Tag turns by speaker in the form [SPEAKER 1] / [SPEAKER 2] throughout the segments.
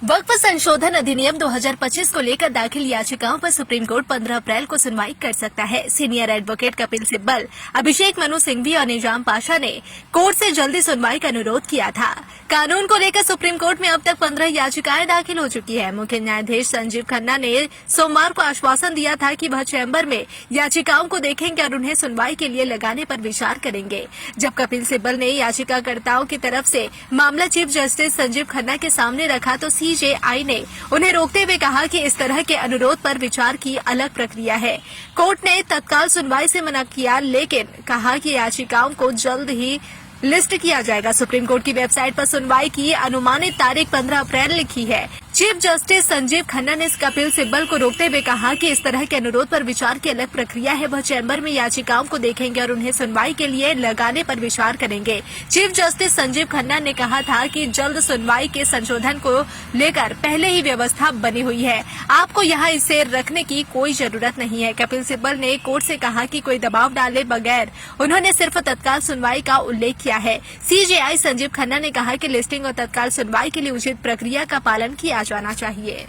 [SPEAKER 1] वक्फ संशोधन अधिनियम 2025 को लेकर दाखिल याचिकाओं पर सुप्रीम कोर्ट 15 अप्रैल को सुनवाई कर सकता है। सीनियर एडवोकेट कपिल सिब्बल, अभिषेक मनु सिंघवी और निजाम पाशा ने कोर्ट से जल्दी सुनवाई का अनुरोध किया था। कानून को लेकर सुप्रीम कोर्ट में अब तक 15 याचिकाएं दाखिल हो चुकी है। मुख्य न्यायाधीश संजीव खन्ना ने सोमवार को आश्वासन दिया था कि वह चैम्बर में याचिकाओं को देखेंगे और उन्हें सुनवाई के लिए लगाने पर विचार करेंगे। जब कपिल सिब्बल ने याचिकाकर्ताओं की तरफ से मामला चीफ जस्टिस संजीव खन्ना के सामने रखा तो सीजेआई ने उन्हें रोकते हुए कहा कि इस तरह के अनुरोध पर विचार की अलग प्रक्रिया है। कोर्ट ने तत्काल सुनवाई से मना किया, लेकिन कहा कि याचिकाओं को जल्द ही लिस्ट किया जाएगा। सुप्रीम कोर्ट की वेबसाइट पर सुनवाई की अनुमानित तारीख 15 अप्रैल लिखी है। चीफ जस्टिस संजीव खन्ना ने कपिल सिब्बल को रोकते हुए कहा कि इस तरह के अनुरोध पर विचार की अलग प्रक्रिया है। वह चैम्बर में याचिकाओं को देखेंगे और उन्हें सुनवाई के लिए लगाने पर विचार करेंगे। चीफ जस्टिस संजीव खन्ना ने कहा था कि जल्द सुनवाई के संशोधन को लेकर पहले ही व्यवस्था बनी हुई है, आपको यहाँ इसे रखने की कोई जरूरत नहीं है। कपिल सिब्बल ने कोर्ट से कहा कि कोई दबाव डाले बगैर उन्होंने सिर्फ तत्काल सुनवाई का उल्लेख किया है। सीजेआई संजीव खन्ना ने कहा कि लिस्टिंग और तत्काल सुनवाई के लिए उचित प्रक्रिया का पालन किया जाना चाहिए।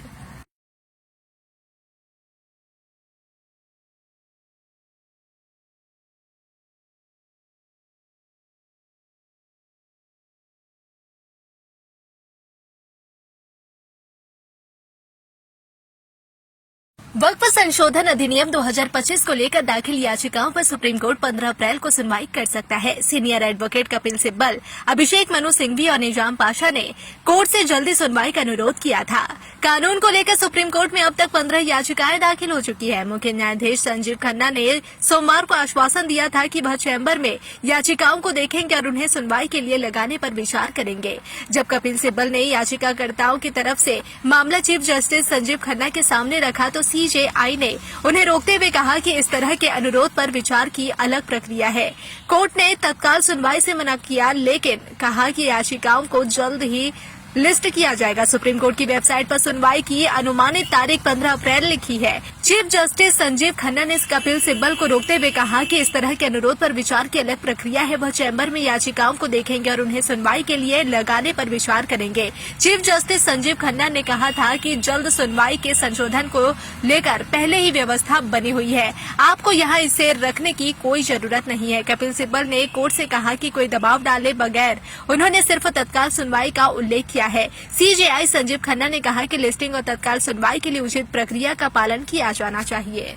[SPEAKER 1] वक्फ संशोधन अधिनियम 2025 को लेकर दाखिल याचिकाओं पर सुप्रीम कोर्ट 15 अप्रैल को सुनवाई कर सकता है। सीनियर एडवोकेट कपिल सिब्बल, अभिषेक मनु सिंघवी और निजाम पाशा ने कोर्ट से जल्दी सुनवाई का अनुरोध किया था। कानून को लेकर सुप्रीम कोर्ट में अब तक 15 याचिकाएं दाखिल हो चुकी है। मुख्य न्यायाधीश संजीव खन्ना ने सोमवार को आश्वासन दिया था कि वह चैम्बर में याचिकाओं को देखेंगे और उन्हें सुनवाई के लिए लगाने पर विचार करेंगे। जब कपिल सिब्बल ने याचिकाकर्ताओं की तरफ से मामला चीफ जस्टिस संजीव खन्ना के सामने रखा तो सीजेआई ने उन्हें रोकते हुए कहा कि इस तरह के अनुरोध पर विचार की अलग प्रक्रिया है। कोर्ट ने तत्काल सुनवाई से मना किया, लेकिन कहा कि याचिकाओं को जल्द ही लिस्ट किया जाएगा। सुप्रीम कोर्ट की वेबसाइट पर सुनवाई की अनुमानित तारीख 15 अप्रैल लिखी है। चीफ जस्टिस संजीव खन्ना ने कपिल सिब्बल को रोकते हुए कहा कि इस तरह के अनुरोध पर विचार की अलग प्रक्रिया है। वह चैम्बर में याचिकाओं को देखेंगे और उन्हें सुनवाई के लिए लगाने पर विचार करेंगे। चीफ जस्टिस संजीव खन्ना ने कहा था कि जल्द सुनवाई के संशोधन को लेकर पहले ही व्यवस्था बनी हुई है, आपको यहाँ इसे रखने की कोई जरूरत नहीं है। कपिल सिब्बल ने कोर्ट से कहा कि कोई दबाव डाले बगैर उन्होंने सिर्फ तत्काल सुनवाई का उल्लेख किया है। सीजेआई संजीव खन्ना ने कहा कि लिस्टिंग और तत्काल सुनवाई के लिए उचित प्रक्रिया का पालन किया जाना चाहिए।